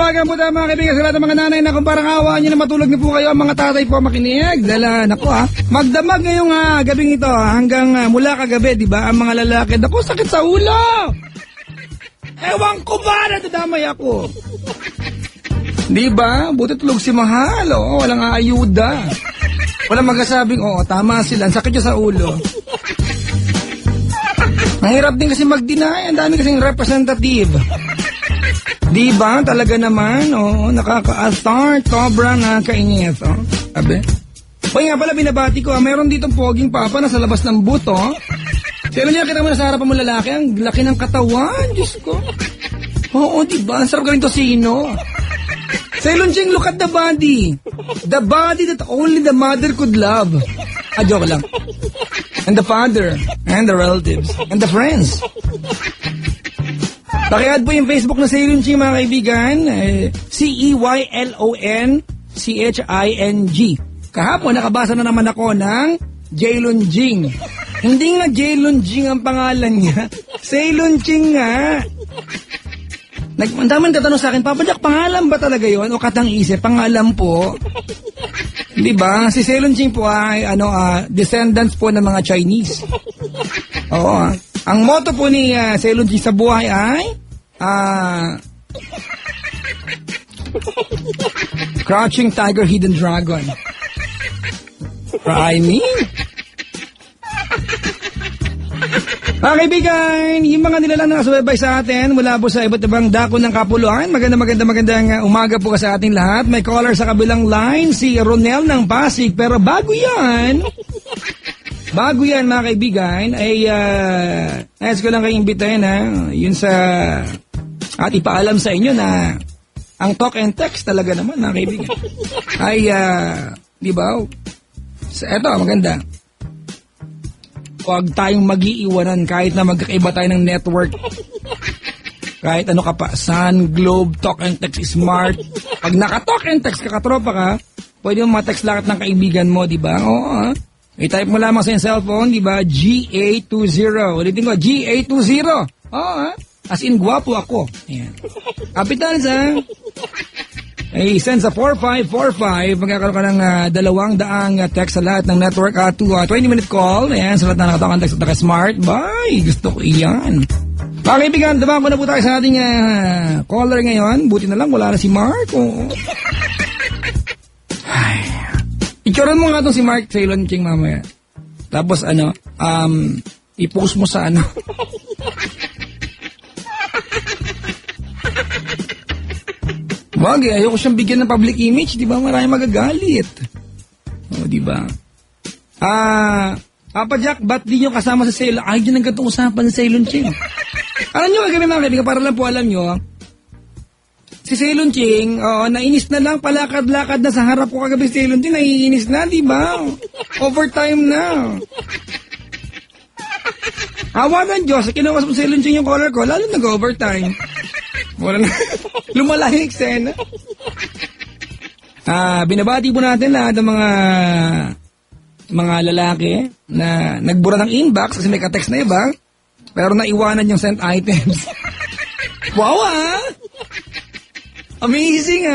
umaga po tayo mga kaibigan sa lahat ng mga nanay na kung parang awa nyo na matulog na po kayo, ang mga tatay po makinig. Dala, naku magdamag ngayong gabing ito hanggang mula kagabi, di ba? Ang mga lalaki, naku, sakit sa ulo! Ewan ko ba, natadamay ako. Di ba? Buti tulog si Mahal, walang aayuda. Walang magasabing, tama sila, ang sakit nyo sa ulo. Mahirap din kasi mag-deny, ang dami kasing representative. Di ba? Talaga naman, nakaka-start, sobrang nakakainis, Sabi. Nga pala, binabati ko, mayroon ditong poging papa na sa labas ng buto. Kailan niya kita mo na sa harapan mo lalaki, ang laki ng katawan, Diyos ko. Oo, di ba? Ang sarap gawin to sino. Sailon Ching, look at the body. The body that only the mother could love. Joke lang. And the father, and the relatives, and the friends. Paki-add po yung Facebook na Sailon Ching mga kaibigan, CEYLONCHING. Kahapon nakabasa na naman ako ng Jaylon Jing. Hindi nga Jaylon Jing ang pangalan niya, Sailon Ching nga. Ang daming tatanong sa akin, Papa Jack, pangalan ba talaga yon o katang isip? Pangalan po. Di ba? Si Sailon Ching po ay descendants po ng mga Chinese. Oo. Ang motto po ni Sailon Ching sa buhay ay Crouching Tiger, Hidden Dragon. Rhyming. Mga kaibigan, yung mga nilalang nakasubaybay sa atin mula po sa iba't ibang dako ng kapuluan, magandang umaga po sa ating lahat. May caller sa kabilang line, si Ronel ng Pasig. Pero bago yan mga kaibigan, ay nais ko lang kayo imbitahin yun sa, at ipaalam sa inyo na ang talk and text talaga naman mga kaibigan ay, di ba? Eto, maganda. Huwag tayong mag-iiwanan kahit na magkakaiba tayo ng network. Kahit ano ka pa, Sun, Globe, Talk and Text, Smart. Pag naka-talk and text, kakatropa ka, pwede mo ma-text lahat ng kaibigan mo, di ba? Oo, i-type mo lamang sa iyong cellphone, di ba? GA20. Ulitin ko, GA20. Oo, as in, gwapo ako. Ayan. Kapitals, send sa 4545, magkakaroon ka ng 200 text sa lahat ng network to 20-minute call. Ayan, sa lahat na nakatawang text at naka-smart. Bye! Gusto ko iyan. Mga kaibigan, dumako na po tayo sa ating caller ngayon. Buti na lang, wala na si Mark. Itsyoran mo nga itong si Mark Sailon Ching mamaya. Tapos i-post mo sa Wag ayoko siyang bigyan ng public image, di ba? Maraming magagalit. Di ba? Papa Jack, ba't di nyo kasama sa Sailon? Ay, yun ang gatong usapan sa Sailon Ching. Alam nyo, kagabi mga kaibigan, para lang po alam nyo, si Sailon Ching, nainis na lang, palakad-lakad na sa harap ko kagabi si Sailon Ching, naiinis na, di ba? Overtime na. Hawa ng Diyos, kinuwas mo Sailon Ching yung caller ko, lalo nag-overtime. Wala na. Lumala yung eksena. Binabati po natin lahat ng mga lalaki na nagbura ng inbox kasi may ka-text na iba pero naiwanan yung sent items. Wow Amazing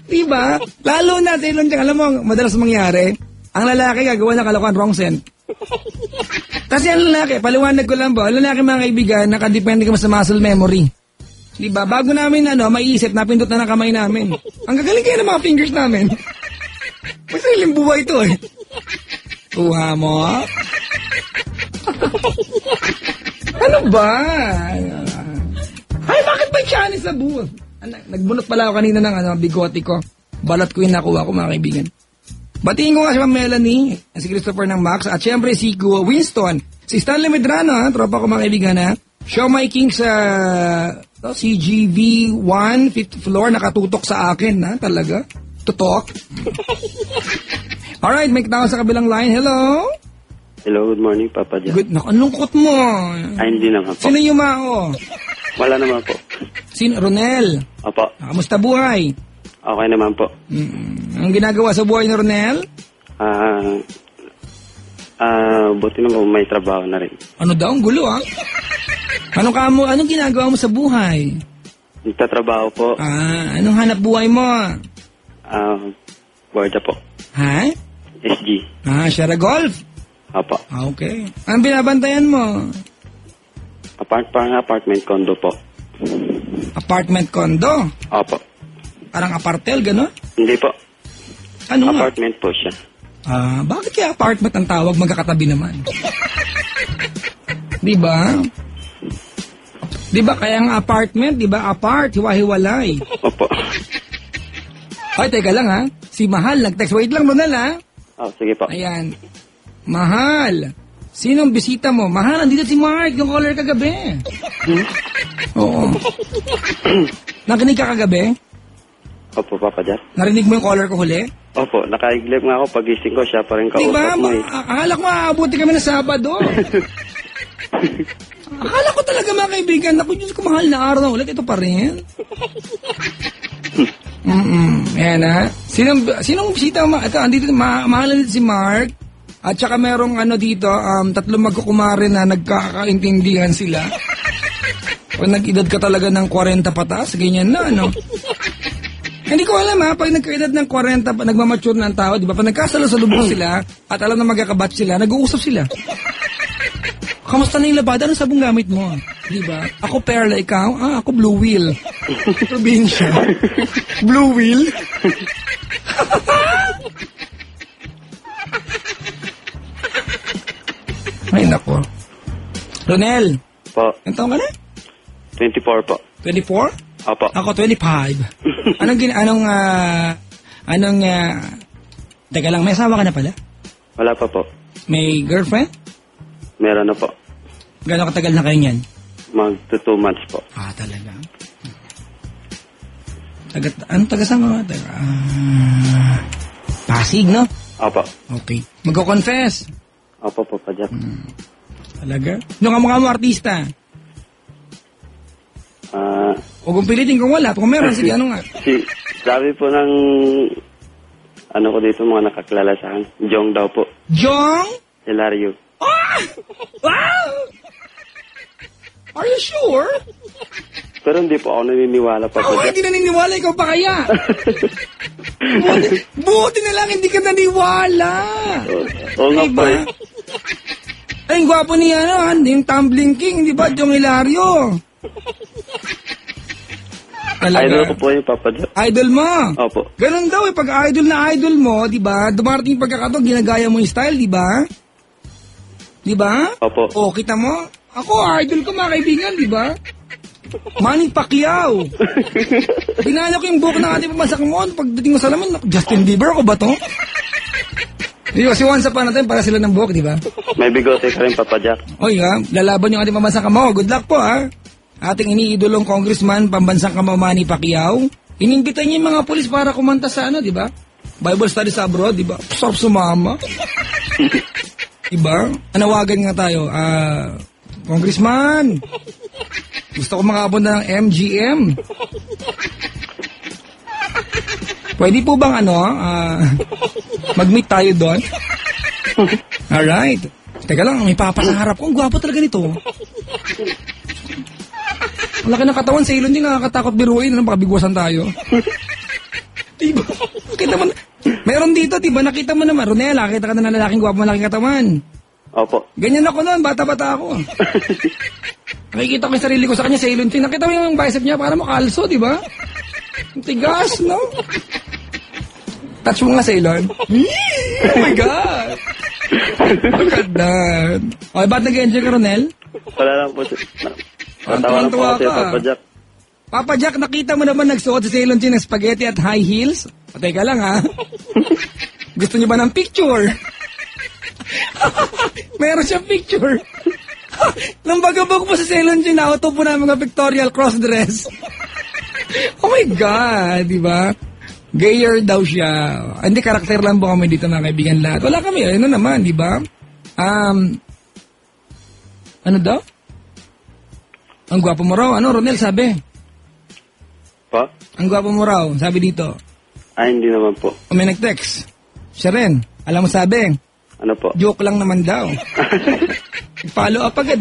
Diba? Lalo na Sailon Ching, alam mo, madalas mangyari, ang lalaki gagawa ng kalokohan, wrong sent. Kasi ang lalaki, paliwanag ko lang po, ang lalaki mga kaibigan, nakadepende ka sa muscle memory. Diba? Bago namin maiisip, napindot na ng kamay namin. Ang gagaling kayo ng mga fingers namin. May sariling buhay ito Tuha mo? Ano ba? Ay, bakit ba Chinese sa booth? Nagbunot pala ako kanina ng bigote ko. Balat ko yung nakuha ko mga kaibigan. Batiin ko nga si Melanie, si Christopher ng Max, at syempre si Winston, si Stanley Medrano, tropa ko mga kaibigan Show My King sa CGV1, 5th floor, nakatutok sa akin, talaga. Tutok. Alright, may tao sa kabilang line. Hello? Hello, good morning, Papa Jack. Good, ang lungkot mo. Ay, hindi naman po. Sino yung mao? Wala naman po. Sino? Ronel? Opo. Kamusta buhay? Okay naman po. Ang ginagawa sa buhay ni Ronel? Buti naman may trabaho na rin. Ano daw? Ang gulo Anong ginagawa mo sa buhay? Nagtatrabaho po. Anong hanap buhay mo? Borda po. Ha? SG. Sierra Golf? Opo. Okay. Ang binabantayan mo? Parang apartment condo po. Apartment condo? Opo. Parang apartel, gano'n? Hindi po. Ano nga? Apartment po siya. Bakit kaya apartment ang tawag, magkakatabi naman? Di ba? Di ba kaya ang apartment, di ba? Apart, hiwa-hiwalay. Opo. Ay, teka lang ha. Si Mahal nag-text. Wait lang, Ronel ha. Sige po. Ayan. Mahal. Sinong bisita mo? Mahal, nandito si Mark, yung caller kagabi. Oo. Nakinig ka kagabi? Opo, Papa Jack. Narinig mo yung caller ko huli? Opo, nakaiglip nga ako pagising ko. Siya pa rin kausap Diba? mo eh. Akala ko maabuti kami na Sabado. Akala ko talaga mga kaibigan. Ako, Diyos ko, mahal na araw na ulit. Ito pa rin. Ayan ha. Sinong bisita mo? Ito, andito, mahal na dito si Mark. At saka merong dito, tatlong magkukumare na nagkakaintindihan sila. Pag nag-edad ka talaga ng 40 pataas, ganyan na, Hindi ko alam ha, pag nagkaedad ng 40, nagmamature na ang tao, di ba? Pag nagkasalusalubong sila, at alam na magkakabatch sila, nag-uusap sila. Kamusta na yung labada? Ano sabong gamit mo? Di ba? Ako Perla, ikaw? Ako Blue Wheel. Probinsya. Blue Wheel? Ay, nako. Ronel. Po. Ang taong ka na? 24 po. 24? Opo. Ako 25. Teka lang, may asawa ka na pala? Wala pa po. May girlfriend? Meron na po. Gano'ng katagal na kayo niyan? Mag-2 months po. Talaga. Taga-saan mo? Pasig, no? Opo. Okay. Magko-confess? Opo, Papa Jack. Talaga? Yung mga mo artista? Huwag mong pilitin kung wala. Kung meron, sige, ano nga? Sabi po ng ko dito, mga nakakilala sa akin. Jong daw po. Jong? Hilario. Wow! Are you sure? Pero hindi po ako naniniwala pa. Ako hindi naniniwala, ikaw pa kaya? buti na lang hindi ka naniwala. Oo nga po eh. Ay, yung gwapo niya, yung tumbling king, di ba? Jong Hilario. Talaga. Idol ko po yung Papa Jack. Idol mo? Opo. Ganun daw pag idol na idol mo, di ba? Dumarating yung pagkakataon, ginagaya mo yung style, di ba? Di ba? Opo. O, kita mo? Ako, idol ko mga kaibigan, di ba? Manny Pacquiao. Binalo ko yung buhok ng ating pamasak mo. Pagdating mo sa lamin, Justin Bieber ako ba to? Di ba, si Juan sa natin para sila ng buhok, di ba? May bigote ka rin, Papa Jack. Oy, lalaban yung ating pamasak mo. Good luck po, Ating iniidolong congressman, pambansang kamao Manny Pacquiao. Inimbita niya yung mga polis para kumanta sa di ba? Bible study sa abroad, di ba? Sarap sumama. Diba? Anawagan nga tayo. Congressman, gusto ko makabot ng MGM. Pwede po bang mag-meet tayo doon? Alright. Teka lang, may papa sa harap ko. Ang gwapo talaga nito. Ang laki ng katawan sa ilon din, nakakatakot biruin. Pakabigwasan tayo. Diba? Kita mo, meron dito, diba? Nakita mo naman. Ronela, nakita ka na ng lalaking gwapo, malaking katawan. Opo. Ganyan ako noon, bata-bata ako. Nakikita ko yung sarili ko sa kanya sa ilon. Nakita mo yung bicep niya, para makalso, di ba? Tigas, no? Touch mo nga sa ilon. Oh my God! Look at that. Okay, ba't nag-enjoy ka, Ronel? Wala lang po. Natawa lang po kasi, Papa Jack. Papa Jack, nakita mo naman nagsuot sa Ceylon ng spaghetti at high heels? Teka lang, Gusto niyo ba ng picture? Meron siyang picture. Nang bagabag po sa Ceylon Chin, auto po namin mga pictorial cross-dress. Oh my God, di ba? Gayer daw siya. Hindi, karakter lang po kami dito, mga kaibigan lahat. Wala kami, ano naman, di ba? Ano daw? Ang gwapo mo raw. Ano, Ronel, sabi? Pa? Ang gwapo mo raw, sabi dito. Hindi naman po. O may nag-text. Siya rin. Alam mo sabi? Ano po? Joke lang naman daw. Follow up agad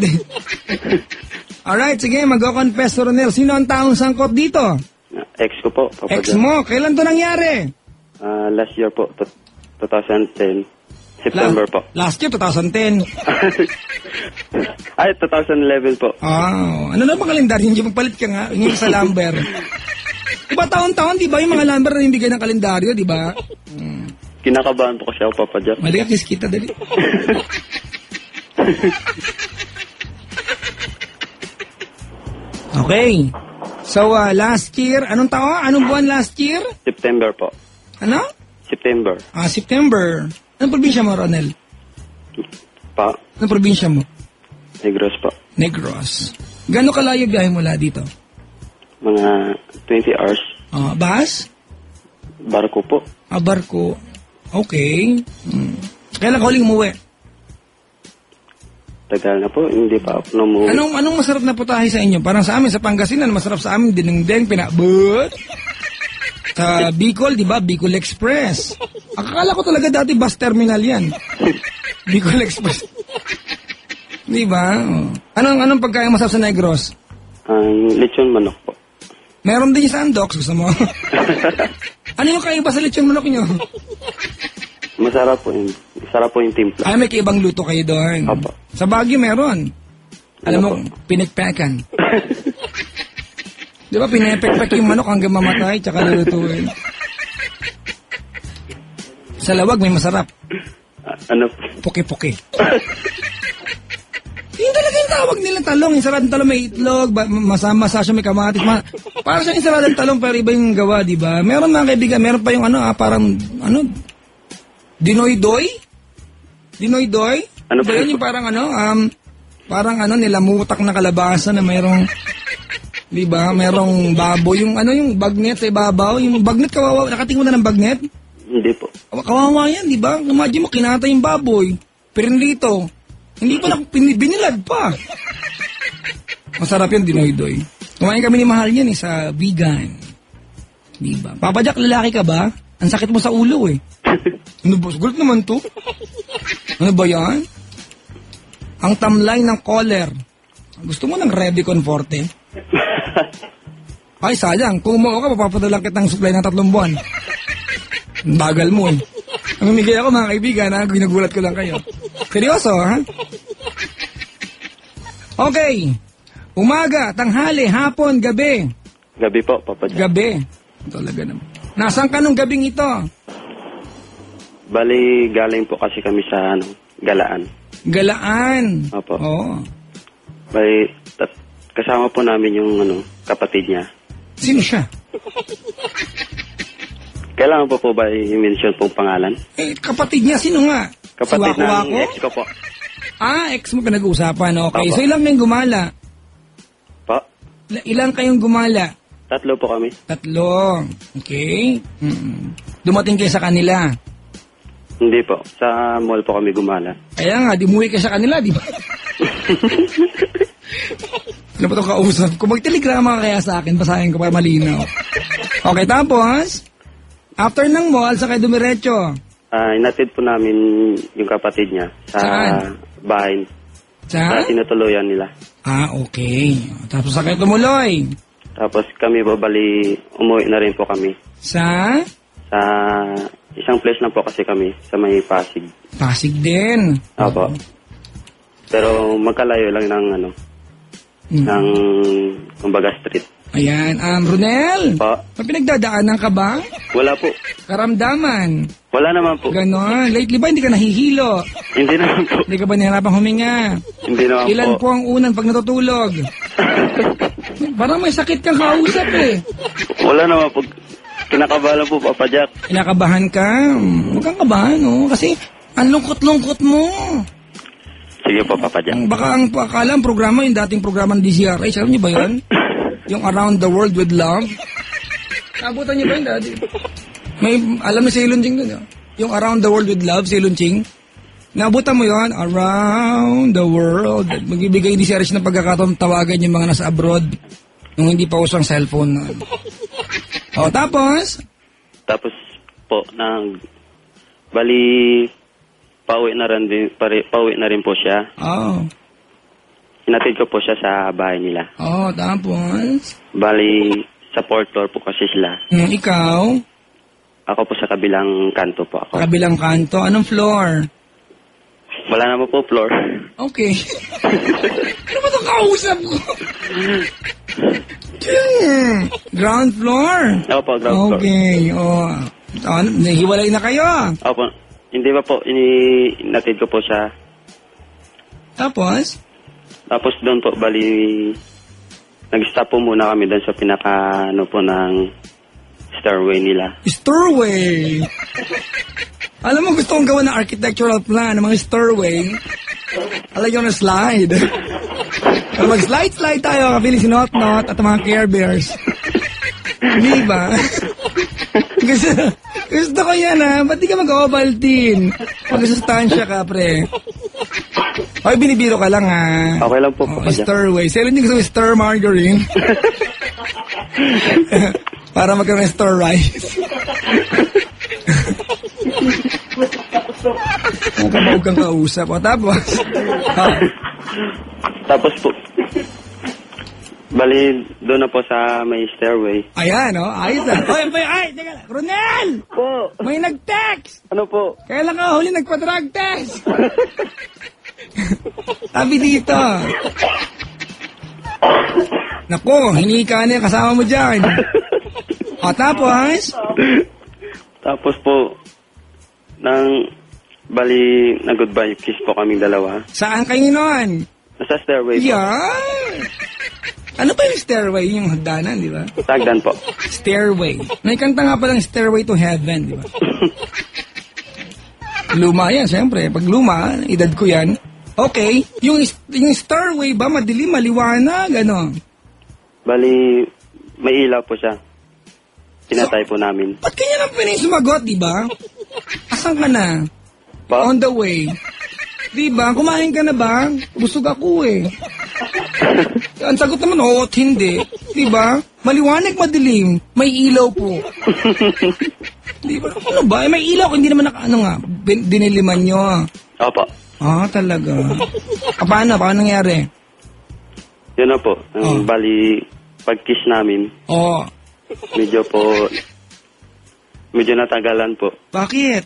Alright, sige, mag-confess, Ronel. Sino ang taong sangkot dito? Ex ko po, Papa Ex Jack. mo. Kailan to nangyari? Last year po, 2010. September po. Last year, 2010. Ay, 2011 po. Ano na bang kalendaryo? Hindi magpalit ka nga. Hindi sa lumber. Diba taon-taon, di ba yung mga lumber na bigay ng kalendaryo, di ba? Kinakabahan po kasi ako, Papa Jack. Mali ka, kiss kita, dali. Okay. So, last year, anong taon? Anong buwan last year? September po. Ano? September. September. Anong probinsya mo, Ronel? Pa. Anong probinsya mo? Negros po. Negros. Gano'ng kalayo biyahe mula dito? Mga 20 hours. Bus? Barko po. Barko. Okay. Kailan ka huling umuwi? Tagal na po, hindi pa ako namuwi. Anong masarap na putahe sa inyo? Parang sa amin, sa Pangasinan, masarap sa amin, dinengdeng, pinabot. Sa Bicol, di ba? Bicol Express. Akala ko talaga dati bus terminal yan. Bicol Express. Di ba? Anong pagkain masarap sa Negros? Lechon manok po. Meron din yung Sandox, gusto mo? Ano yung kaiba sa lechon manok nyo? Masarap po yun. Masarap po yung timpla. Ay, may kaibang luto kayo doon. Opo. Sa Baguio meron. Alam mo, Ano po? pinagpekan. Di ba, pinapekpek yung manok hanggang mamatay, tsaka lulutuin. Sa Lawag, may masarap. Ano? Puki-puki. Yung talaga yung tawag nila talong. Yung saradang talong may itlog, masama-masa siya, may kamatis. Parang siya yung saradang talong, pero iba yung gawa, di ba? Meron mga kaibigan, meron pa yung parang, dinoy-doy? Dinoy-doy? Ano ba yun yung parang parang nilamutak na kalabasa na mayroong, di ba? Mayroong baboy, yung bagnet sa ibabaw, yung bagnet kawawa, nakatingin mo na ng bagnet? Hindi po. Kawawa yan, di ba? Imagine mo, kinata yung baboy, pirinlito, hindi pa binilad pa. Masarap yun, dinoy-doy. Kumain kami ni Mahal yan sa vegan. Di ba? Papa Jack, lalaki ka ba? Ang sakit mo sa ulo eh. Ano ba? Gulat naman to. Ano ba yan? Ang tamlay ng collar. Gusto mo ng Revicon Forte? Ay, sayang. Kung umuo ka, mapapadalang kitang supply ng 3 buwan. Ang bagal mo eh. Namimigay ako mga kaibigan, ha? Ginagulat ko lang kayo. Seryoso, ha? Okay. Umaga, tanghali, hapon, gabi. Gabi po, Papa Jack. Gabi. Talaga naman. Nasaan ka nung gabing ito? Bali, galing po kasi kami sa Galaan. Galaan. Opo. Oo. Bali, kasama po namin yung kapatid niya. Sino siya? Kailangan po ba i-mention pong pangalan? Kapatid niya, sino nga? Kapatid Si ng Waku-Waku? ex ko po. Ex mo pinag-uusapan. Okay. Opo. So, ilang kayong gumala? Po? Ilang kayong gumala? 3 po kami. 3. Okay. Dumating kayo sa kanila. Hindi po. Sa mall po kami gumala. Kaya nga, dimuwi ka sa kanila, di ba? Ano ba itong kausap? Kung magtelegrama ka kaya sa akin, basahin ko para malinaw. Okay, tapos, after ng mall, sa kayo dumiretso? Inatid po namin yung kapatid niya sa Saan? bahay. Sa? Sa tinutuluyan nila. Okay. Tapos sa kayo tumuloy? Tapos kami po bali, umuwi na rin po kami. Sa? Sa isang place na po kasi kami, sa may Pasig. Pasig din. Opo. Pero magkalayo lang ng ng kumbaga street. Ayan. Ronel? Po? May pinagdadaanan ka ba? Wala po. Karamdaman? Wala naman po. Ganon. Lately ba hindi ka nahihilo? Hindi naman po. Hindi ka ba nahihirapang huminga? Hindi naman Ilan po ang unang pag natutulog? Parang may sakit kang kausap eh. Wala naman po. Kinakabahan po, Papa Jack. Kinakabahan ka? Huwag kang kabahan, oh. Kasi ang lungkot-lungkot mo. Sige po, Papa Jack. Baka ang akala ang programa, yung dating programa ng DZRH, alam niyo ba yun? Yung Around the World with Love. Nabutan niyo ba yun dati? May, alam na si Ilunching dun, yung Around the World with Love, si Ilunching. Nabutan mo yun? Around the World. Magbibigay ni DZRH ng pagkakataon tawagan yung mga nasa abroad. Nung hindi pa usang cellphone. O, tapos? Tapos po, bali, pauwi na rin po siya. Oh. Inatid ko po siya sa bahay nila. Oh, tapos? Bali, sa 4th floor po kasi sila. Ikaw? Ako po sa kabilang kanto po ako. Kabilang kanto. Anong floor? Wala naman po floor. Okay. Ano ba itong kausap ko? Ground floor? Opo, ground floor. Okay. Oh. Nahiwalay na kayo. Opo. Hindi ba po, inatid ko po siya. Tapos? Tapos doon po, bali, nag-stop po muna kami doon sa pinaka, po, ng stairway nila. Stairway! Alam mo, gusto kong gawa ng architectural plan ng mga stairway. Alagyan na slide. Mag-slide tayo, kapili si Not-Not at mga Care Bears. Di ba? Gusto ko yan, ha? Ba't di ka mag-Ovaltine? Mag-sustansya ka, pre. Okay, binibiro ka lang, ha? Okay lang po po. Stairway. Sa'yo hindi gusto stir margarine. Para magkaroon ng stir rice. Nakabawag kang kausap. O, tapos? Tapos po, bali, doon na po sa may stairway. Ayan, o. Ayos na. Ay, teka lang. Ronel! Po! May nag-text! Ano po? Kailan ka huli nagpa-drug test? Sabi dito. Naku, hinika na yung kasama mo dyan. O, tapos? Tapos po, bali, na-goodbye kiss po kaming dalawa. Saan kayo nun? Nasa stairway po. Yan! Ano pa yung stairway? Yung hagdanan, di ba? Sagdan po. Stairway. May kanta nga palang Stairway to Heaven, di ba? Luma yan, siyempre. Pag luma, edad ko yan. Okay. Yung stairway ba, madilim, maliwanag, ano? Bali, may ilaw po siya. Pinatay po namin. Ba't kanya lang pinay sumagot, di ba? Asan ka na? Pa? On the way. Di ba? Kumain ka na ba? Busog ako eh. Ang sagot naman, oo at hindi. Di ba? Maliwanag, madilim. May ilaw po. Di ba? Ano ba? May ilaw. Hindi naman diniliman nyo. Opo. Ah, talaga. Paano? Paano nangyari? Yun na po. Bali, pag-kiss namin, medyo natagalan po. Bakit?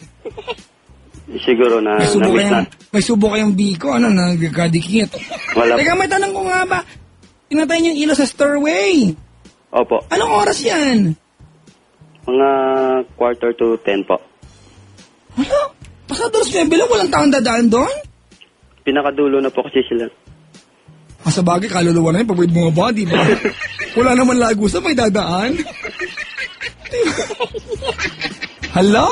Siguro na na-miss na. May subo kayong biko. Ano, nagkadikit. Wala. Teka, may tanong ko nga ba? Pinatay niyo yung ilaw sa stairway. Opo. Anong oras yan? Mga 9:45 po. Wala. Pasado alas 9 lang, walang taong dadaan doon? Pinakadulo na po kasi sila. Sa bagay, kaluluwa na yun, pag mga body, ba? Wala naman lagusan, may dadaan. Hala?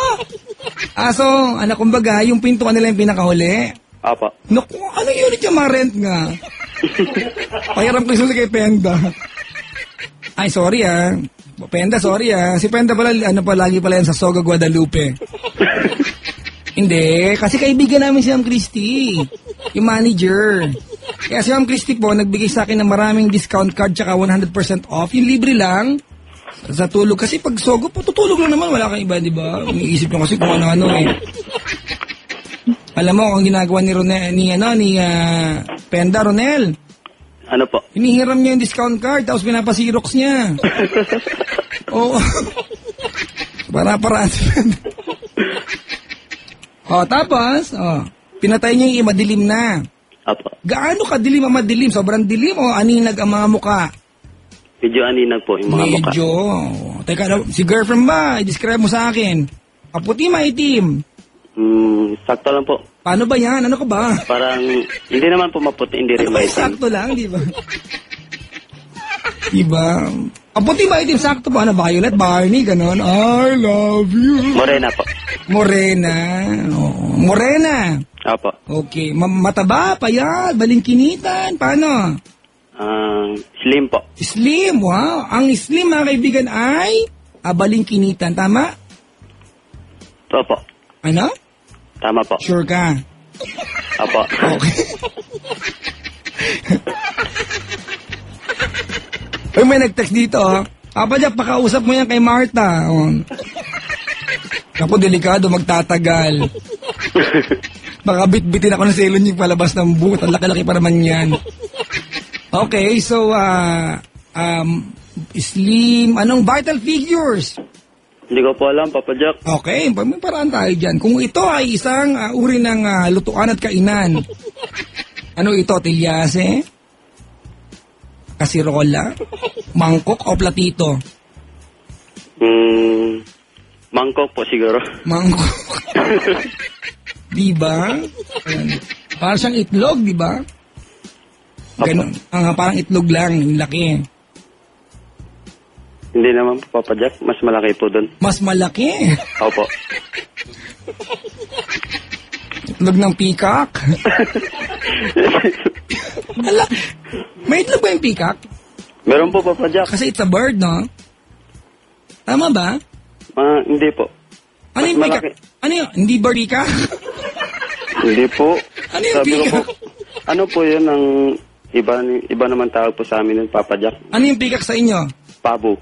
So, kumbaga, yung pinto kanila yung pinakahuli. Apa. Naku, ano unit yung mga rent nga? Pahiram ko yung kay Penda. Ay, sorry Penda, sorry Si Penda pala, lagi pala yan sa Soga, Guadalupe. Hindi, kasi kaibigan namin si Ma'am Christy, yung manager. Kaya si Ma'am Christy po, nagbigay sa akin ng maraming discount card tsaka 100% off. Yung libre lang sa tulog. Kasi pag Sogo po, tutulog lang naman. Wala kang iba, di ba? Umiisip nyo kasi kung ano-ano eh. Alam mo, ang ginagawa ni Penda, Ronel. Ano po? Hinihiram niya yung discount card, tapos pinapasirox niya. Oo. Para-paraan si Penda. Tapos, pinatay niya yung madilim na. Apo. Gaano kadilim ang madilim? Sobrang dilim o aninag ang mga muka? Medyo aninag po yung mga muka. Medyo. Teka, si girlfriend ba? I-describe mo sa akin. Kaputi, maitim? Sakto lang po. Paano ba yan? Ano ka ba? Parang, hindi naman po maputi, hindi rin maitim. Sakto lang, di ba? Diba? Kaputi, maitim, sakto ba? Violet, Barney, ganon. I love you. Morena po. Morena. Morena. Apo. Okay. Mataba, payat, balingkinitan. Paano? Slim po. Slim, wow. Ang slim, mga kaibigan, ay balingkinitan. Tama? Opo. Ano? Tama po. Sure ka? Apo. Okay. Uy, may nag-text dito, Papa Jack, pakausap mo yan kay Martha. Ako, delikado, magtatagal. Baka bit-bitin ako ng selon yung palabas ng buhok. Ang laki-laki pa naman yan. Okay, so, slim, anong vital figures? Hindi ko po alam, Papa Jack. Okay, may paraan tayo dyan. Kung ito ay isang uri ng lutuan at kainan, ano ito, tilyase? Kasirola? Mangkok o platito? Mangkok po siguro. Mangkok. Diba? Ayan. Parang siyang itlog, diba? Ganun. Parang itlog lang, yung laki. Hindi naman po, Papa Jack. Mas malaki po doon. Mas malaki. Opo. Itlog ng peacock. May itlog ba yung peacock? Meron po, Papa Jack. Kasi it's a bird, no? Tama ba? Hindi po. Ano Mas yung peacock? malaki. Ano yun? Hindi bird peacock? Hindi po. Ano yung Sabi ko peacock? po, ano po yun ang iba naman tawag po sa amin ng Papa Jack? Ano yung peacock sa inyo? Pabo.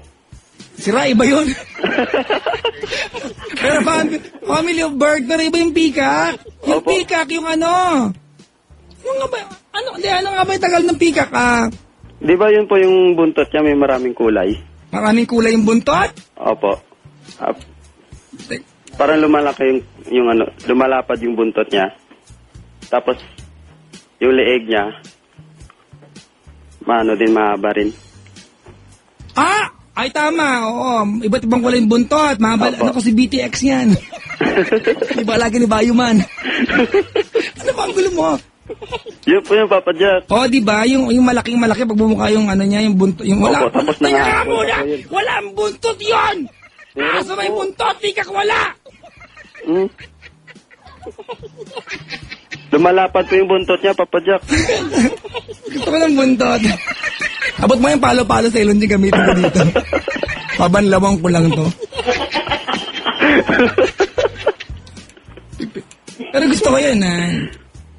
Sira, iba yun. Pero family of bird, pero iba yung peacock. Yung Opo. peacock, yung ano? Yung nga ba? Ano nga ba yung tagal ng peacock? Di ba yun po yung buntot niya may maraming kulay? Maraming kulay yung buntot? Opo. Parang lumalaki yung ano, lumalapad yung buntot niya. Tapos, yung leeg niya, din, mahaba rin. Ay tama, oo. Iba't ibang kulay yung buntot. Opo. Ano ko si BTX yan? Iba lagi ni Bayuman. Ano ba ang gulo mo? Yun po yung Papa Jack. Oh, di ba? Yung malaki pag bumukha yung ano niya, yung buntot, yung wala. Opo, tapos na nga. Wala ang buntot 'yon. Asa may buntot, pikak wala. Lumalapad po yung buntot niya, Papa Jack. Gusto ko ng buntot. Abot mo yung palo-palo sa ilon, di gamitin ko dito. Pabanlawang ko lang to. Pero gusto ko yun,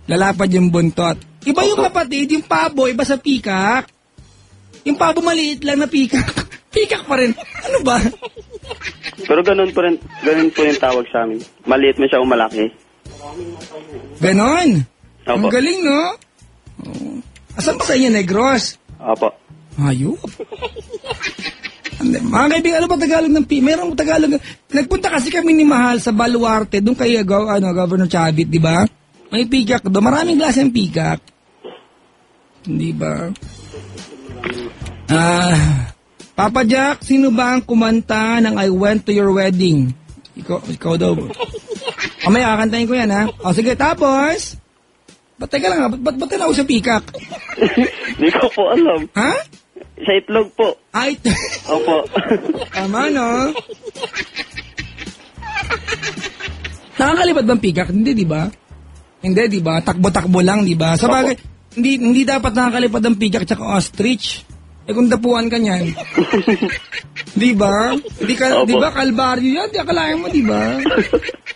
lalapad yung buntot. Iba yung kapatid, yung pabo, iba sa pikak. Yung pabo maliit lang na pikak. Pikak pa rin. Ano ba? Pero ganun po yung tawag sa amin. Maliit man siya o malaki. Ganon. Ang Opo. galing, no? Oh. Asan ba sa inyo, Negros? Opo. Hayop. Mga kaibigan, ano ba Tagalog ng Merong Tagalog. Nagpunta kasi kami ni Mahal sa Baluarte, doon kay Governor Chavit, di ba? May pikak doon. Maraming klase ng pikak. Di ba? Papa Jack, sino ba ang kumanta ng I Went to Your Wedding? Ikaw daw. Mamaya, kakantahin ko yan, ha? O, sige, tapos? Teka lang, ba't tinawag sa pikak? Hindi ko po alam. Ha? Sa itlog po. Ay, Opo. tama, no? Nakakalipad bang pikak? Hindi, di ba? Hindi, di ba? Takbo-takbo lang, di ba? Sa bagay, hindi dapat nakakalipad ang pikak tsaka ostrich. Eh kung dapuan ka niyan. Di ba? Di ba kalbaryo yan? Di akalain mo, di ba?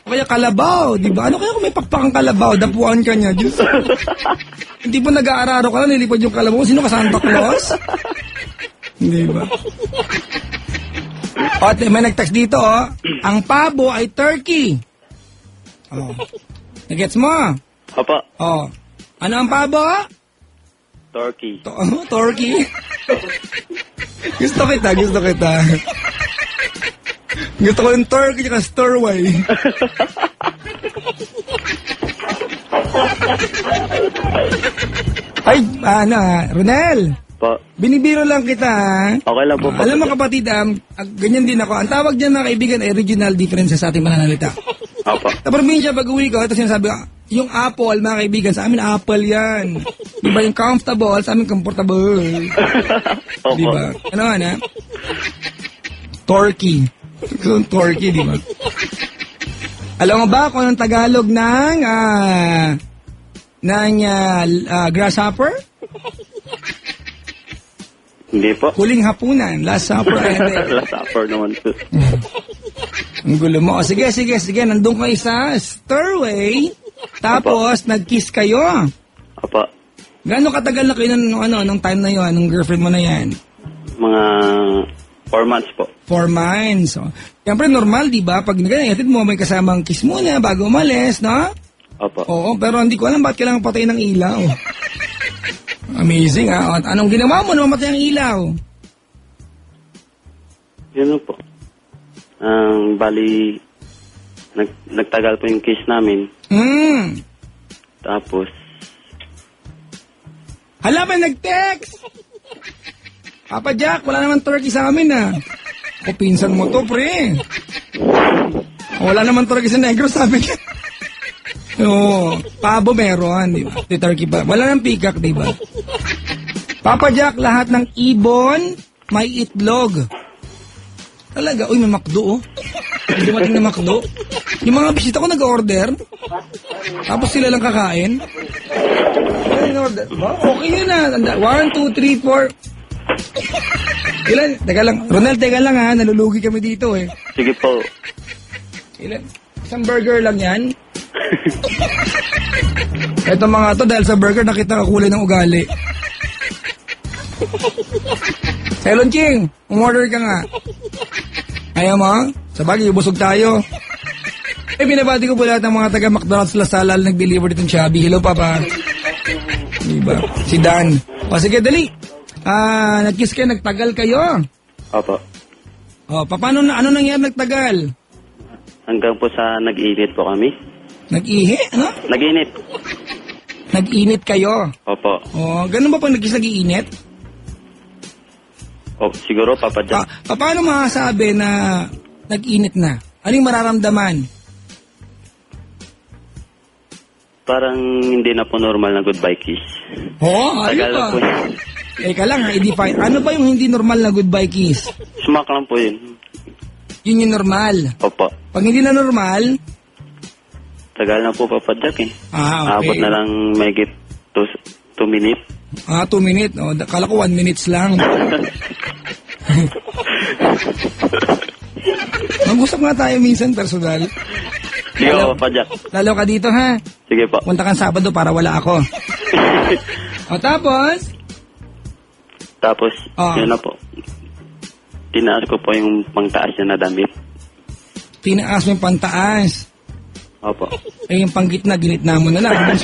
O kaya kalabaw, di ba? Ano kaya kung may pakpakang kalabaw, dapuan ka niya? Diyos. Hindi mo nag-aararo ka lang, nilipad yung kalabaw. Sino ka, Santa Claus? Di ba? O, may nag-text dito, oh. Ang pabo ay turkey. Oh. Nagets mo? Opo. Oh. Ano ang pabo? Turkey. Turkey? Gusto kita. Gusto ko yung turkey at stirway. Ay, Ronel. Po. Binibiro lang kita. Okay lang po. Alam mo kapatid, ganyan din ako. Ang tawag dyan mga kaibigan ay regional differences sa ating mananalita. Opo. Sa probinsya, pag-uwi ko, ito sinasabi ko, yung apple, mga kaibigan, sa amin apple yan. Diba yung comfortable, sa amin comfortable. Opo. Diba? Ano nga Turkey. Yung turkey, diba? Alam mo ba kung anong Tagalog ng grasshopper? Hindi po. Huling hapunan, last supper. Last supper naman po. Ang gulo mo. O, sige. Nandun kayo sa Stirway. Tapos, nag-kiss kayo. Opo. Gaano katagal na kayo nung time na yun, nung girlfriend mo na yan? Mga 4 months po. 4 months. So, siyempre, normal, di ba? Pag nag-edit mo, may kasamang kiss muna bago umalis, no? Opo. Oo, pero hindi ko alam bakit kailangan patayin ng ilaw. Amazing ha. At anong ginawa mo? Namamatay ang ilaw. Yun po. Bali, nagtagal po yung case namin. Tapos, Hala ba nag-text? Papa Jack, wala naman turkey sa amin ah. O pinsan mo to, pre. Wala naman turkey sa negro, sabi niya. Oo, pabo meron, di ba? Di turkey ba? Wala nang peacock, di ba? Papa Jack, lahat ng ibon may itlog. Talaga, uy, may McDo, oh. May dumating na McDo. Yung mga bisita ko nag-order, tapos sila lang kakain. In-order. Okay yun na. 1, 2, 3, 4. Ilan? Teka lang. Ronel, teka lang ha. Nalulugi kami dito eh. sige po. Ilan? Isang burger lang yan. Ito mga to, dahil sa burger nakita ka kulay ng ugali. Selon Ching, umorder ka nga. Ayaw mo? Sabagay, busog tayo. Binabati ko po lahat ng mga taga McDonald's Lasala na nag-deliver ditong Chubby. Hello, Papa. Diba? Si Dan. O, sige, dali. Nag-kiss kayo, nagtagal kayo. Opo. O, paano na, ano nangyari nagtagal? Hanggang po sa nag-init po kami. Nag-ihi? Ano? Nag-init. Nag-init kayo. Opo. O, ganun ba pag nag-kiss nag-iinit? O, siguro, Papa Jack. Paano masasabi na nag-init na? Ano yung mararamdaman? Parang hindi na po normal na goodbye kiss. Oo, Tagal ayun na po ba? yun. Teka lang, i-define. Ano ba yung hindi normal na goodbye kiss? Smack lang po yun. Yun yung normal. Opo. Pag hindi na normal, Tagal na po, Papa Jack eh. okay. Abot na lang may 2 minutes. 2 minutes. O, kala ko 1 minutes lang. Mag-usap nga tayo minsan personal. Sige po, Papa Jack. Lalo ka dito ha. Sige po. Punta kang Sabado para wala ako. O tapos? Tapos, yun na po. Tinaas ko po yung pangtaas niya na damit. Tinaas mo yung pantaas. Opo. Eh yung panggitna, ginitna mo na lang.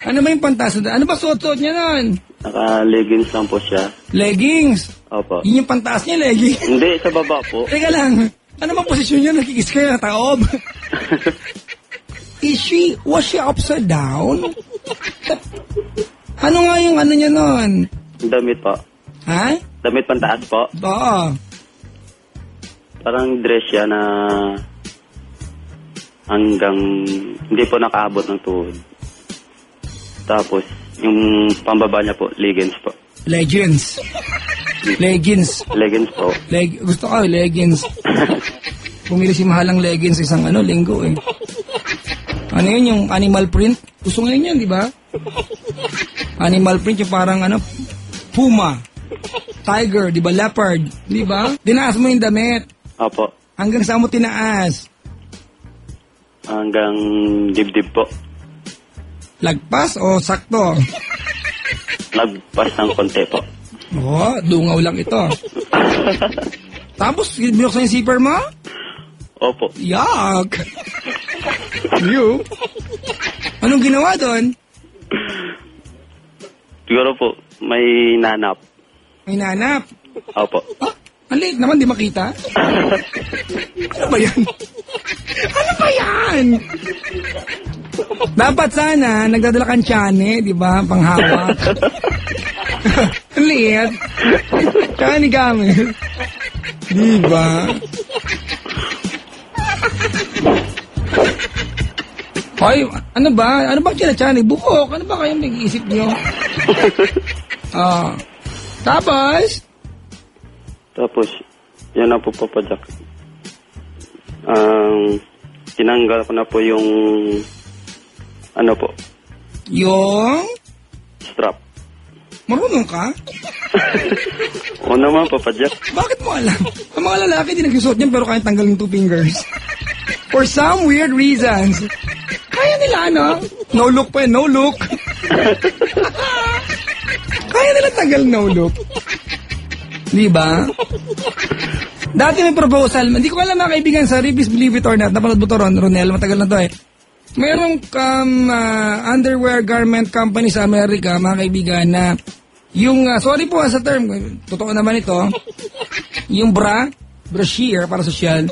Ano ba yung pantaas? Ano ba suot-suot niya nun? Naka-leggings lang po siya. Leggings? Opo. Yun yung pantaas niya, leggings? Hindi, sa baba po. Teka lang. Ano bang posisyon niya? Nakikis kayo na taob? Was she upside down? Ano nga yung ano niya nun? Damit po. Ha? Damit pantaas po. Oo. Parang dress siya na hanggang hindi po nakaabot ng tuhod. Tapos, yung pambaba niya po, leggings po. Leggings. Leggings. Leggings po. Gusto ko, leggings. Pumili si mahalang leggings isang linggo eh. Ano yun, yung animal print? Gusto ngayon yun, di ba? Animal print, yung parang puma, tiger, di ba, leopard, di ba? Tinaas mo yung damit. Opo. Hanggang saan mo tinaas? Hanggang dibdib po. Lagpas o sakto? Lagpas ng konti po. Oo, dungaw lang ito. Tapos, binuksan yung zipper mo? Opo. Yuck! You? Anong ginawa doon? Siguro po, may nanap. May nanap. Opo. Ang liit naman, di makita. Ano ba yan? Ano ba yan? Dapat sana, nagdadala kang tiyane, di ba? Panghawak. Ang liit. Tiyane gamit. Di ba? Hoy, ano ba? Ano ba tiyane? Bukok. Ano ba kayong nag-iisip niyo? Tapos? Tapos, yan na po, Papa Jack. Tinanggal ko na po yung Yung? strap. Marunong ka? Oo naman, Papa Jack. Bakit mo alam? Ang mga lalaki din nagsusuot niyan pero kaya tanggalin 2 fingers. For some weird reasons. Kaya nila, No look pa no look. Kaya nila tanggal no look. Di ba? Dati may proposal. Hindi ko alam mga kaibigan sa Ribis, believe it or not. Napanood mo to, Ronel. Matagal na to eh. Merong underwear garment company sa Amerika, mga kaibigan, na yung, sorry po sa term, totoo naman ito, yung brasier para sosyal,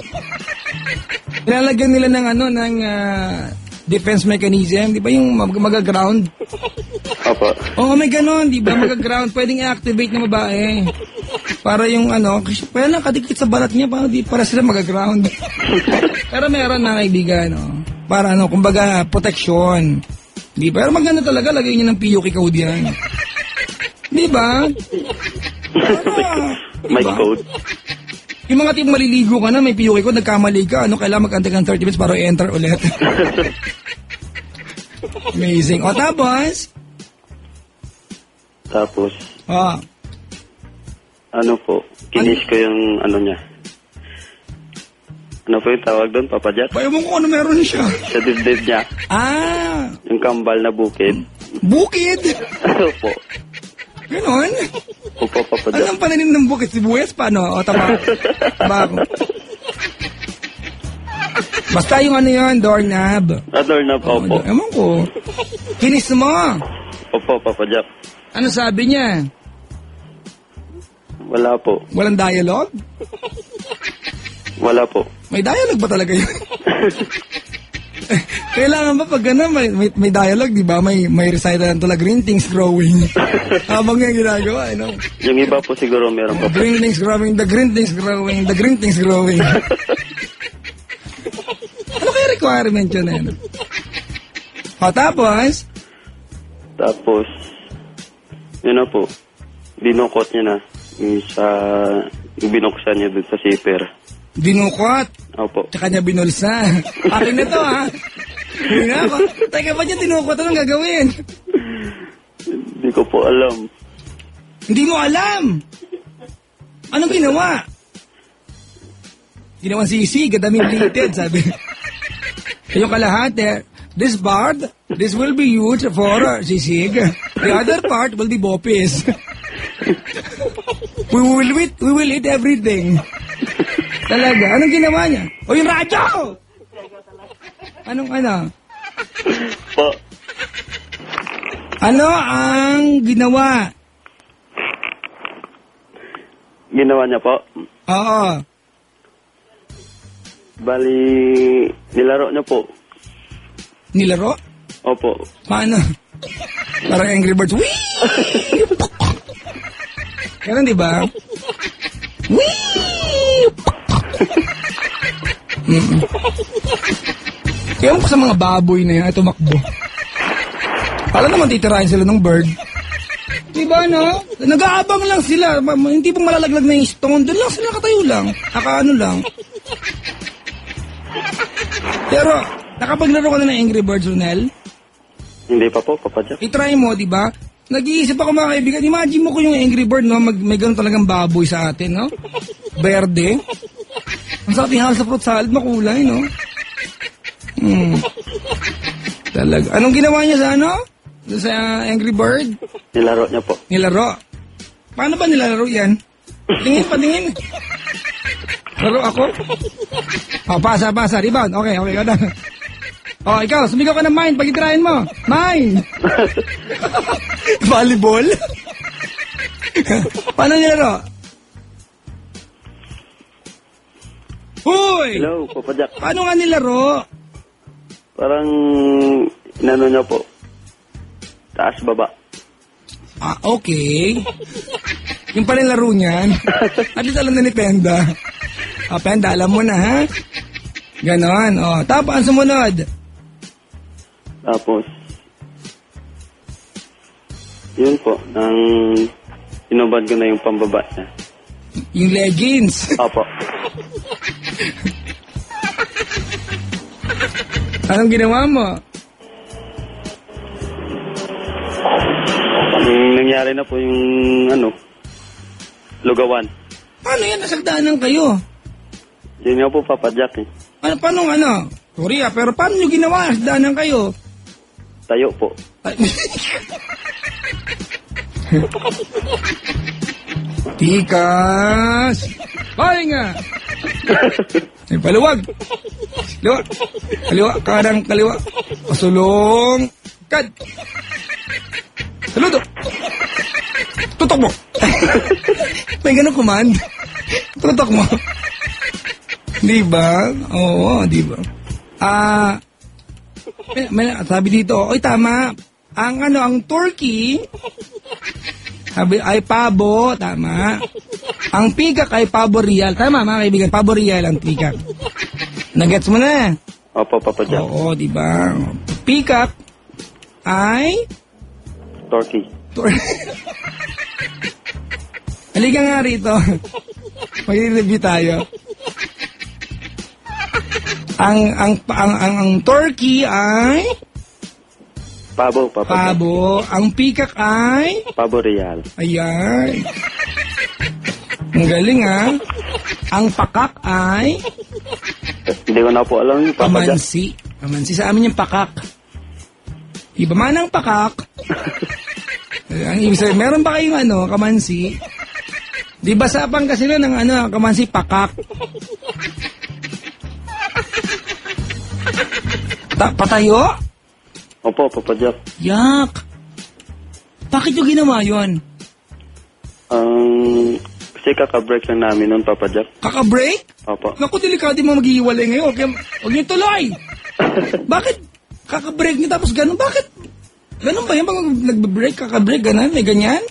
nilalagyan nila ng defense mechanism, di ba yung mag-ground? Opo. Oo, may ganon, di ba? Mag-ground, pwedeng i-activate ng babae. Para yung kaya lang kadikit sa balat niya, para sila mag-ground. Pero meron na kaibigan, para kumbaga, protection. Di ba? Pero maganda talaga, lagay niya ng PUK code yan. Di ba? May code. Yung mga tip maliligo ka na, may PUK code, nagkamali ka, kailangan mag-antay ka ng 30 minutes para i-enter ulit. Amazing. O, tapos? Kinis ko yung niya. Ano po yung tawag doon, Papa Jack? Bayo mo kung ano meron siya. Sa dibdib niya. Yung kambal na bukid. Bukid? Opo. Ganon? Opo, Papa Jack. Anong pananim ng bukid? Sibuyas pa, no? O, tama. Bago. Basta yung doorknob. Doorknob, opo. Ewan ko. Kinis mo. Opo, Papa Jack. Ano sabi niya? Wala po. Walang dialogue? Wala po. May dialogue ba talaga yun? Kailangan ba pag may dialogue, di ba? May recital ng tula, green things growing. Habang yung ginagawa, Yung iba po siguro meron pa. Green things growing, the green things growing, the green things growing. Ano kaya requirement yun, O, tapos? Yun na po. Binukot niya na. Yung binuksan niya dun sa zipper. Dinukot? Opo. Tsaka niya binulsa. Akin na to, ha? Hindi na ako. Teka, ba't niya dinukot? Anong gagawin? Hindi ko po alam. Hindi mo alam? Anong ginawa? Ginawan sisig, gadaming plated, sabi. Yung kalahati, this part, this will be used for sisig. The other part will be bopis. We will eat everything. Talaga, anong ginawa niya? O yung radyo! Anong Po. Ano ang ginawa? Ginawa niya po? Oo. Bali, nilaro niya po. Nilaro? Opo. Paano? Parang Angry Birds. Whee! Ganun, di ba? Whee! Kaya ko sa mga baboy na yan, ay tumakbo. Alam naman titirahin sila ng bird. Diba, no? Nag-aabang lang sila. Hindi pong malalaglag na yung stone. Doon lang sila nakatayo lang. Nakaano lang. Pero, nakapaglaro ka na ng Angry Birds, Ronel? Hindi pa po, Papa Jack. I-try mo, di ba? Nag-iisip ako mga kaibigan. Imagine mo ko yung Angry Bird, no? May ganun talagang baboy sa atin, no? Berde. Ang sarap yung sa fruit salad, makulay, no? Talaga. Anong ginawa niya sa sa Angry Bird? Nilaro niya po. Nilaro? Paano ba nilalaro yan? Tingin. Laro ako? Pasa. Rebound. Okay. Kada. Ikaw, sumigaw ka ng mine pag itirahin mo. Mine! Volleyball? Paano nilaro? Hoy! Hello, Papa Jack. Paano nga nilaro? Parang, inano niya po. Taas, baba. Okay. Yung pala yung laro niyan. At least alam na ni Penda. Penda, alam mo na, ha? Ganon. Tapos, ang sumunod? Tapos, yun po, inubad ko na yung pambaba niya. Yung leggings. Opo. Anong ginawa mo? Nangyari na po yung, lugawan. Paano yan? Nasagdanan kayo? Yun nga po, Papa Jack, eh. Paano? Sorry, pero paano nyo ginawa? Nasagdanan kayo? Tayo po. Tikas! Pahinga! Ay, paluwag! Kaliwa! Kaliwa! Kanang kaliwa! Pasulong! Kad! Saludo! Tutok mo! May ganun command. Tutok mo. Di ba? Oo, di ba? Sabi dito, oy tama. Ang turkey sabi ay pabo, tama. Ang pikak ay pabo real. Tama mga kaibigan, pabo real ang pikak. Nagets mo na? Opo, Papa Jack. Oo, di ba? Pikak ay Turkey. Halika nga rito. Mag-review tayo. Ang turkey ay Pabo, Papa Jack. pabo. Ang pikak ay Pabo Real. ayan. Ang galing ha. Ang pakak ay Hindi ko na po alam yung Papa Jack. kamansi. Kamansi sa amin yung pakak. Iba man ang pakak. Ang ibig sabihin, meron ba kayong kamansi? Di ba sapang kasi nun ng kamansi pakak? Patayo? Opo, Papa Jack. Yak! Bakit yung ginawa yun? Kasi kaka-break lang namin nun, Papa Jack. Kaka-break? Opo. Naku, delikado mo maghihiwalay ngayon. Huwag niyo tuloy! Bakit? Kaka-break niyo tapos ganun? Bakit? Ganun ba yan? Pag nagbe-break, kaka-break, ganun? May ganyan?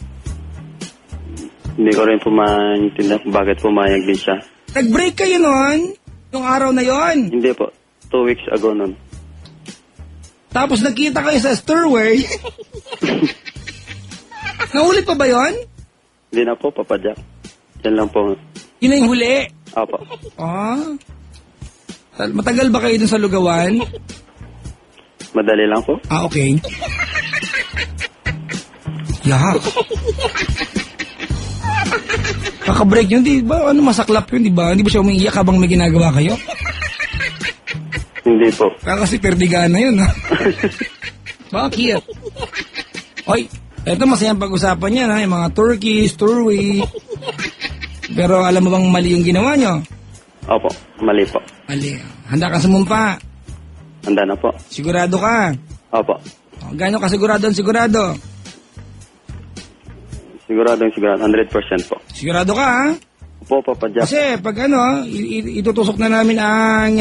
Hindi ko rin po maintindihan kung bakit pumayag din siya. Nag-break kayo nun? Yung araw na yon. Hindi po. 2 weeks ago nun. Tapos nagkita kayo sa stairway. Naulit pa ba yon? Hindi na po, Papa Jack. Yan lang po. Yun na yung huli. Opo. Ah. Matagal ba kayo dun sa lugawan? Madali lang po. Ah, okay. Yak. Kaka-break yun, di ba? Masaklap yun, di ba? Hindi ba siya umiiyak habang may ginagawa kayo? Hindi po. Kaya kasi perdigana yun, ha? Bakit? Oy, eto masayang pag-usapan niya, ha? Yung mga turkey, story. Pero alam mo bang mali yung ginawa nyo? Opo. Mali po. Mali. Handa ka sumumpa. Handa na po. Sigurado ka. Opo. Gano'n ka sigurado ang sigurado? Sigurado 100% po. Sigurado ka, ha? Opo, Papa Jack. Kasi pag itutusok na namin ang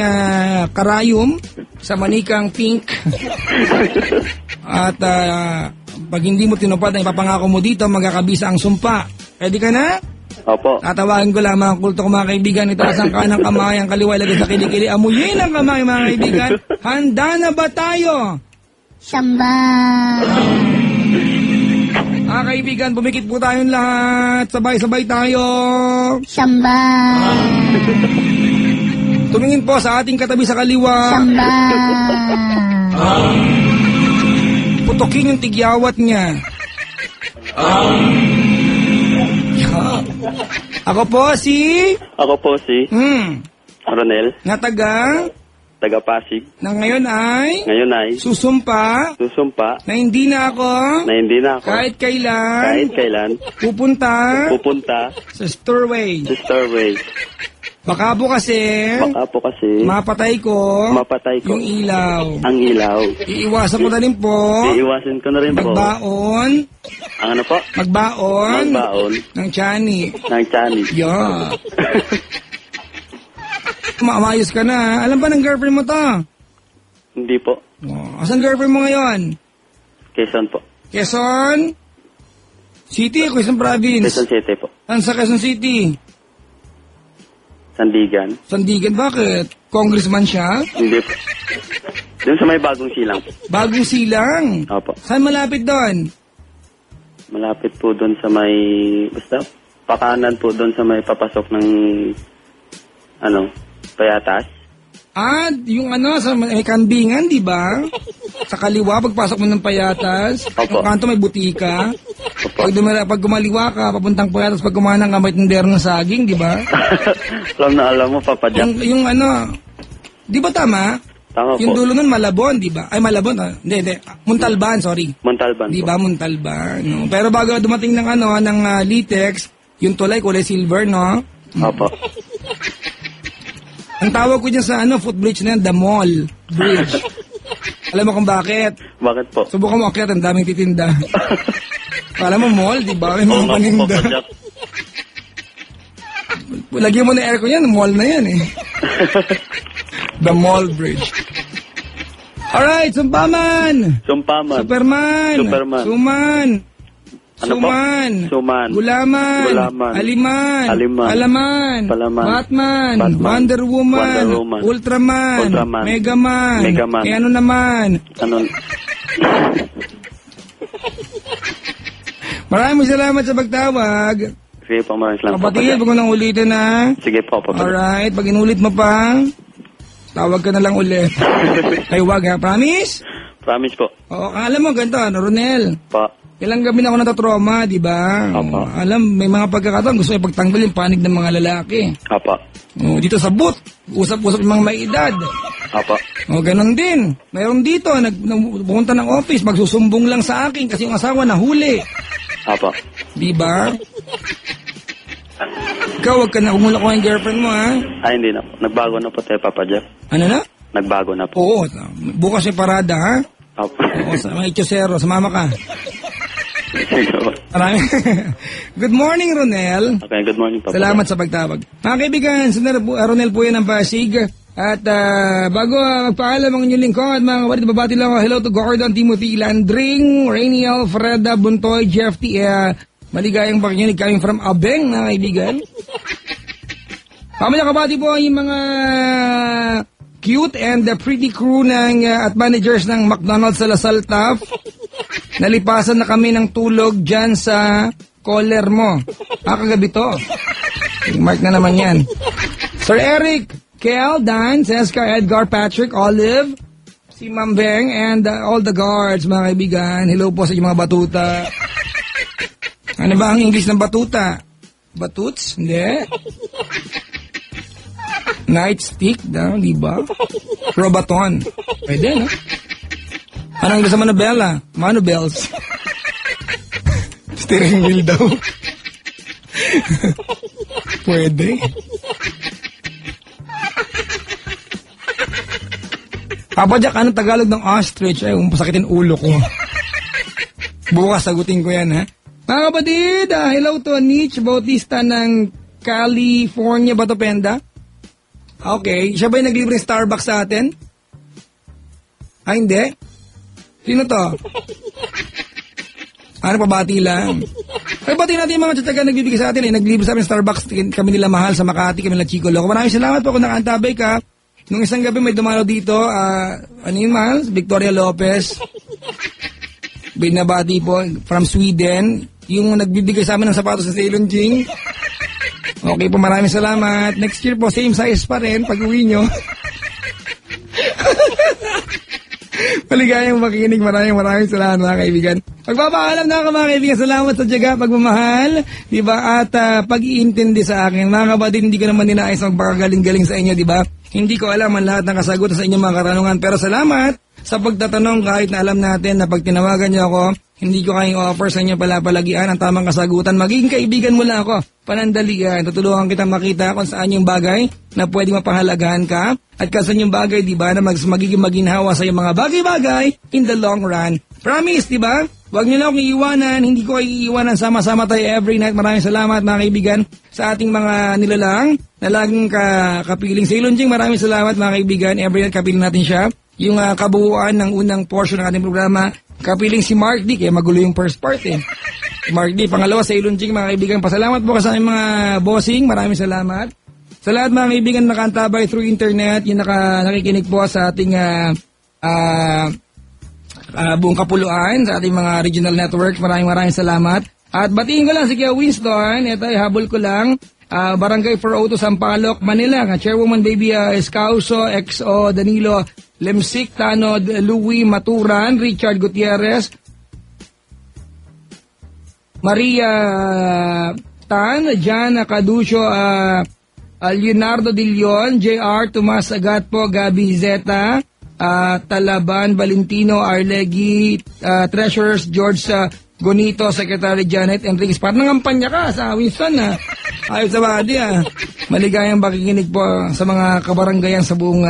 karayom sa manikang pink. At pag hindi mo tinupad ang ipapangako mo dito, magkakabisa ang sumpa. Pwede ka na? Opo. Tatawagin ko lang mga kulto ko mga kaibigan. Itaas ang kanang kamay, ang kaliwa ilagay sa kilikili. Amuyin ang kamay mga kaibigan. Handa na ba tayo? Samba. Mga kaibigan, bumikit po tayong lahat. Sabay-sabay tayo. Samba. Tumingin po sa ating katabi sa kaliwa. Samba. Putukin yung tigyawat niya. Ako po si... Ako po si Ronel, na taga Pasig. na ngayon ay Ngayon ay susumpa susumpa na hindi na ako na hindi na ako kahit kailan kahit kailan pupunta sa stairway. stairway. Baka po kasi Baka po kasi mapatay ko mapatay ko yung ilaw. ang ilaw. Iiwasan ko na rin po Iiwasin ko na rin po magbaon ang ano po? magbaon Magbaon ng tiyanik. ng tiyanik. Yeah. Maayos ka na. Alam ba ng girlfriend mo to? Hindi po. Oh, asan girlfriend mo ngayon? Quezon po. Quezon City, Quezon Province. Quezon City po. Saan sa Quezon City? Sandigan. Sandigan, bakit? Congressman siya? Hindi po. Doon sa may bagong silang po. Bagong silang. Opo. Saan malapit doon? Malapit po doon sa may basta pakanan po doon sa may papasok ng Payatas. Ah, yung sa may kambingan, di ba? Sa kaliwa, pagpasok mo ng Payatas. Opo. Yung kanto may butika. Opo. Pag gumaliwa ka, papuntang Payatas, pag kumanang ka, may tindero ng saging, di ba? alam mo, Papa Jack. Yung di ba tama? Tama Yung po. dulo nun, Malabon, di ba? Ay, Malabon, hindi. Muntalban, sorry. Montalban Di po. ba, Muntalban? No? Pero bago dumating ng ng Litex, yung tulay, kulay silver, no? Opo. Ang tawag ko dyan sa footbridge na yan, the mall bridge. Alam mo kung bakit? Bakit po? Subukan mo akyat, ang daming titinda. Alam mo, mall, di ba? May mga paninda. Lagyan mo na aircon yan, mall na yan eh. The mall bridge. Alright, Sumpaman! Sumpaman. Superman! Superman. Suman! Ano po? Suman. Gulaman! Gulaman. Aliman! Aliman. Palaman! Palaman. Batman! Batman. Wonder Woman! Wonder Woman. Ultraman! Ultraman. Megaman! Megaman. Eh ano naman? Ano? Maraming salamat sa pagtawag. Sige po, maraming salamat po. Kapatid, wag mo nang ulitin na. Sige po, Papa. Alright, pag inulit mo pa, tawag ka na lang ulit. Ay, wag ha, promise? Promise po. Oo, alam mo, ganito, Ronel. Pa. Ilang gabi na ako natatrauma, di ba? Apa. Alam, may mga pagkakataon, gusto ko ipagtanggol yung panig ng mga lalaki. Apa. Dito sa booth, usap-usap yung mga may edad. Apa. Ganon din. Mayroon dito, pumunta ng office, magsusumbong lang sa akin kasi yung asawa nahuli. Apa. Di ba? Ikaw, wag ka na umula ko yung girlfriend mo, ha? Ay, hindi na po. Nagbago na po tayo, Papa Jeff. Ano na? Nagbago na po. Oo, bukas yung parada, ha? Apa. Oo, sa mga ityosero, sumama ka. Sige po. Maraming. Good morning, Ronel. Okay, good morning, Papa. Salamat sa pagtawag. Mga kaibigan, si Ronel po yan ng Pasig. At bago magpaalam ang inyong lingkod, mga kapatid, babati lang ako. Hello to Gordon, Timothy, Landring, Rainiel, Freda, Buntoy, Jeff T. Maligayang pakikinig coming from Abeng, mga kaibigan. Pamilya kabati po yung mga cute and pretty crew ng at managers ng McDonald's sa Lasal Taft. Nalipasan na kami ng tulog dyan sa caller mo. Kagabi to. Mark na naman yan. Sir Eric, Kel, Dan, Cesca, Edgar, Patrick, Olive, si Ma'am Beng, and all the guards, mga kaibigan. Hello po sa inyong mga batuta. Ano ba ang English ng batuta? Batuts? Hindi. Nightstick, di ba? Robaton. Pwede, no? Anong gusto mo na Bella? Mano bells. Steering wheel daw. Pwede. Papa Jack, anong Tagalog ng ostrich? Ay, pasakitin ulo ko. Bukas sagutin ko yan, ha? Mga kapatid, hello to Nietzsche Bautista ng California, Batopenda. Okay, siya ba yung naglibre ng Starbucks sa atin? Ay, hindi. Sino to? Ano, pabati lang. Ay, bati natin yung mga tsatsaga nagbibigay sa atin. Naglibre sa amin Starbucks, kami nila Mahal sa Makati, kami nila Chico Loco. Maraming salamat po kung nakaantabay ka. Nung isang gabi may dumalo dito, ano yun, Mahal? Victoria Lopez. Binabati po from Sweden. Yung nagbibigay sa amin ng sapatos sa Ceylon Jing. Okay po, maraming salamat. Next year po, same size pa rin pag uwi nyo. Maligayang makikinig. Maraming salamat, mga kaibigan. Pagpapaalam na ako, mga kaibigan. Salamat sa tiyaga, pagmamahal, diba? At pag-iintindi sa akin. Mga kapatid, hindi ko naman ninais magpakagaling-galing sa inyo, diba? Hindi ko alam ang lahat ng kasagutan sa inyong mga katanungan. Pero salamat sa pagtatanong kahit na alam natin na pag tinawagan niyo ako, hindi ko kayong offer sa inyo palapalagian ang tamang kasagutan. Magiging kaibigan mo lang ako. Panandalian. Tutulungan kita makita kung saan yung bagay na pwedeng mapahalagahan ka. At kasan yung bagay, di ba, na magiging maginhawa sa yung mga bagay-bagay in the long run. Promise, di ba? Huwag niyo na akong iiwanan. Hindi ko iiwanan. Sama-sama tayo every night. Maraming salamat, mga kaibigan, sa ating mga nilalang na laging kapiling. Sa Ilonjing, maraming salamat, mga kaibigan. Every night kapiling natin siya. Yung kabuuan ng unang portion ng ating programa, kapiling si Mark D. Kaya magulo yung first part eh. Mark D. Pangalawa sa Ilonjing, mga kaibigan. Pasalamat po sa aming mga bossing. Maraming salamat. Sa lahat, mga kaibigan, nakaantabay through internet, yung nakikinig po sa ating buong kapuluan, sa ating mga regional networks. Maraming salamat. At batiin ko lang si Kuya Winston. Ito ay habol ko lang. Barangay 402 Sampaloc, Manila. Chairwoman Baby Escauso, XO Danilo Lemsik, Tanod Louie Maturan, Richard Gutierrez, Maria Tan, Jana Caducio, Leonardo De Leon, JR Tomas Agatpo, Gabi Zeta, Talaban Valentino, Arlegi, Treasurers George Gonito, Secretary Janet Enriquez. Parang nangampanya ka sa Winston, ha? Ayos sa body, ha? Maligayang pakikinig po sa mga kabaranggayan sa buong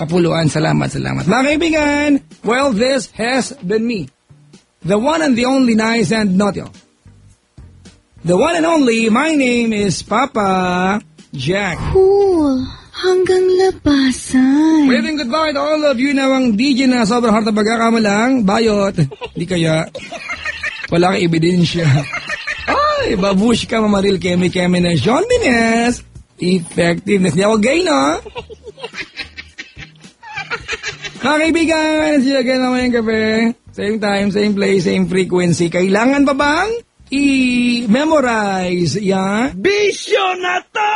Kapuluan. Salamat. Mga kaibigan, well, this has been me. The one and the only nice and naughty. The one and only, my name is Papa Jack. Cool. Hanggang labasan. Waving goodbye to all of you na ang DJ na sobrang harta pagkakamalang. Bayot. Di kaya. Wala kang ebidensya. Ay, babush ka, mamaril, keme na Sean Dines. Effectiveness niya. Huwag gay, no? Mga kaibigan, see you again naman yung gabi. Same time, same place, same frequency. Kailangan pa bang i-memorize yan? Bisyo na to!